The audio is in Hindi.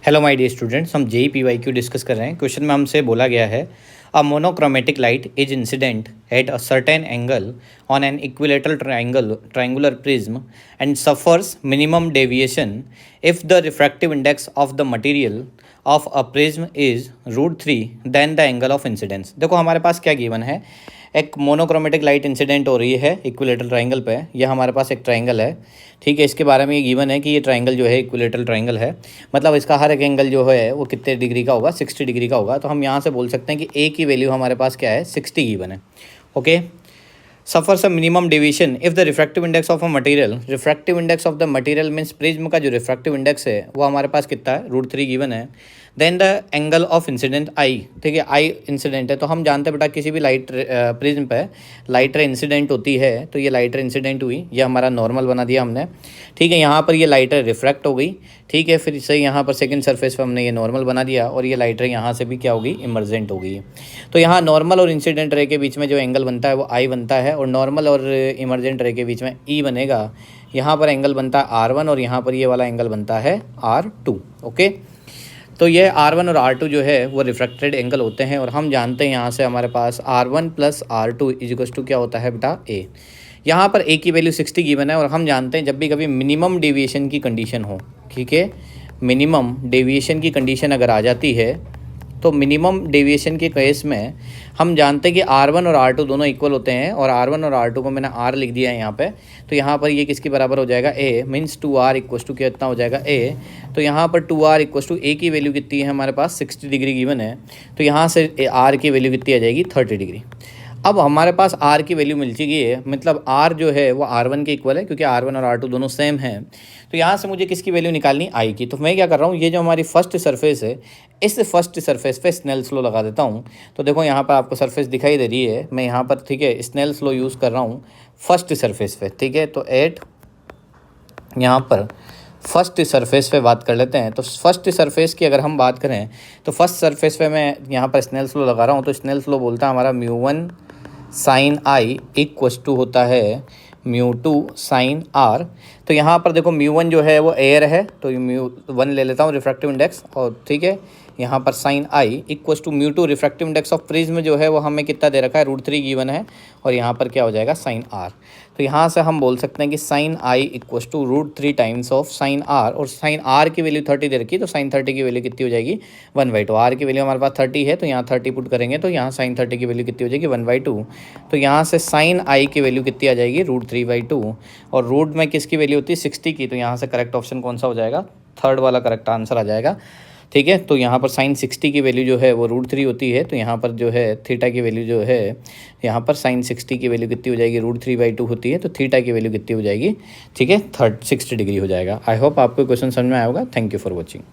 हेलो माय डियर स्टूडेंट्स, हम जेई पीवाईक्यू डिस्कस कर रहे हैं। क्वेश्चन में हमसे बोला गया है a monochromatic light is incident at a certain angle on an equilateral triangular prism and suffers minimum deviation if the refractive index of the material of a prism is √3 then the angle of incidence. देखो हमारे पास क्या गिवन है, एक मोनोक्रोमेटिक लाइट इंसिडेंट हो रही है इक्विलेटरल ट्रायंगल पे। यह हमारे पास एक ट्रायंगल है, ठीक है। इसके बारे में ये गिवन है कि ये ट्रायंगल जो है इक्विलेटरल ट्रायंगल है, मतलब इसका हर एक एंगल जो है वो कितने डिग्री का होगा, 60 डिग्री का होगा। तो हम यहाँ से बोल सकते हैं कि ए की वैल्यू हमारे पास क्या है, 60 गिवन है। Okay, suffers a minimum deviation if the refractive index of a material, refractive index of the material means prism का जो रिफ्रैक्टिव इंडेक्स है वो हमारे पास कितना है, √3 गिवन है। Then the angle of incident I, ठीक है, आई इंसिडेंट है। तो हम जानते हैं बेटा किसी भी लाइट प्रिज्म पे लाइट रे इंसिडेंट होती है, तो ये लाइट रे इंसिडेंट हुई, ये हमारा नॉर्मल बना दिया हमने, ठीक है। यहाँ पर ये लाइट रे रिफ्रैक्ट हो गई, ठीक है। फिर से यहाँ पर सेकंड सरफेस पे हमने ये नॉर्मल बना दिया और ये लाइट रे यहाँ से भी क्या होगी, इमर्जेंट हो गई। तो यहाँ नॉर्मल और इंसिडेंट रे के बीच में जो एंगल बनता है वो आई बनता है, और नॉर्मल और इमर्जेंट रे के बीच में ई बनेगा। यहाँ पर एंगल बनता है R1 और यहाँ पर ये वाला एंगल बनता है R2। ओके, तो ये R1 और R2 जो है वो रिफ्रैक्टेड एंगल होते हैं, और हम जानते हैं यहाँ से हमारे पास R1 + R2 = क्या होता है बेटा, A। यहाँ पर A की वैल्यू 60 गिवन है, और हम जानते हैं जब भी कभी मिनिमम डेविएशन की कंडीशन हो, ठीक है, मिनिमम डेविएशन की कंडीशन अगर आ जाती है, तो मिनिमम डेविएशन के केस में हम जानते हैं कि R1 और R2 दोनों इक्वल होते हैं, और R1 और R2 को मैंने R लिख दिया है यहाँ पे। तो यहाँ पर ये किसके बराबर हो जाएगा, A, मीन्स 2R = कितना हो जाएगा, A। तो यहाँ पर 2R = A की वैल्यू कितनी है हमारे पास, 60 डिग्री गिवन है। तो यहाँ से R की वैल्यू कितनी आ जाएगी, 30 डिग्री। अब हमारे पास R की वैल्यू मिल चुकी है, मतलब R जो है वो R1 के इक्वल है, क्योंकि R1 और R2 दोनों सेम हैं। तो यहाँ से मुझे किसकी वैल्यू निकालनी, I की। तो मैं क्या कर रहा हूँ, ये जो हमारी फर्स्ट सरफेस है, इस फर्स्ट सरफेस पे स्नेल्स लॉ लगा देता हूँ। तो देखो यहाँ पर आपको सरफेस दिखाई दे रही है, मैं यहाँ पर, ठीक है, स्नेल्स लॉ यूज़ कर रहा हूँ फर्स्ट सरफेस पे, ठीक है। तो एट यहाँ पर फर्स्ट सरफेस पे बात कर लेते हैं। तो फर्स्ट सरफेस की अगर हम बात करें, तो फर्स्ट सरफेस पे मैं यहाँ पर स्नेल्स लॉ लगा रहा हूँ। तो स्नेल्स लॉ बोलता है हमारा μ1 sin I = होता है μ2 sin R। तो यहाँ पर देखो μ1 जो है वो एयर है, तो μ1 ले लेता हूँ रिफ्रैक्टिव इंडेक्स, और ठीक है, यहाँ पर sin I = μ2 refractive index of prism जो है वो हमें कितना दे रखा है, √3 गिवन है, और यहाँ पर क्या हो जाएगा, sin R। तो यहाँ से हम बोल सकते हैं कि sin I = √3 times of sin R, और sin R की वैल्यू 30 दे रखी है, तो sin 30 की वैल्यू कितनी हो जाएगी, 1/2। R की वैल्यू हमारे पास 30 है, तो यहाँ 30 पुट करेंगे, तो यहाँ sin 30 की वैल्यू कितनी हो जाएगी, 1/2। तो यहाँ से sin I की वैल्यू कितनी आ जाएगी, √3/2, और रूट में किसकी वैल्यू होती है, 60 की। तो यहाँ से करेक्ट ऑप्शन कौन सा हो जाएगा, थर्ड वाला करेक्ट आंसर आ जाएगा, ठीक है। तो यहाँ पर sin 60 की वैल्यू जो है वो √3 होती है। तो यहाँ पर जो है थीटा की वैल्यू जो है, यहाँ पर sin 60 की वैल्यू कितनी हो जाएगी, √3/2 होती है। तो थीटा की वैल्यू कितनी हो जाएगी, ठीक है, 60 डिग्री हो जाएगा। आई होप आपको क्वेश्चन समझ में आया होगा। Thank you for watching.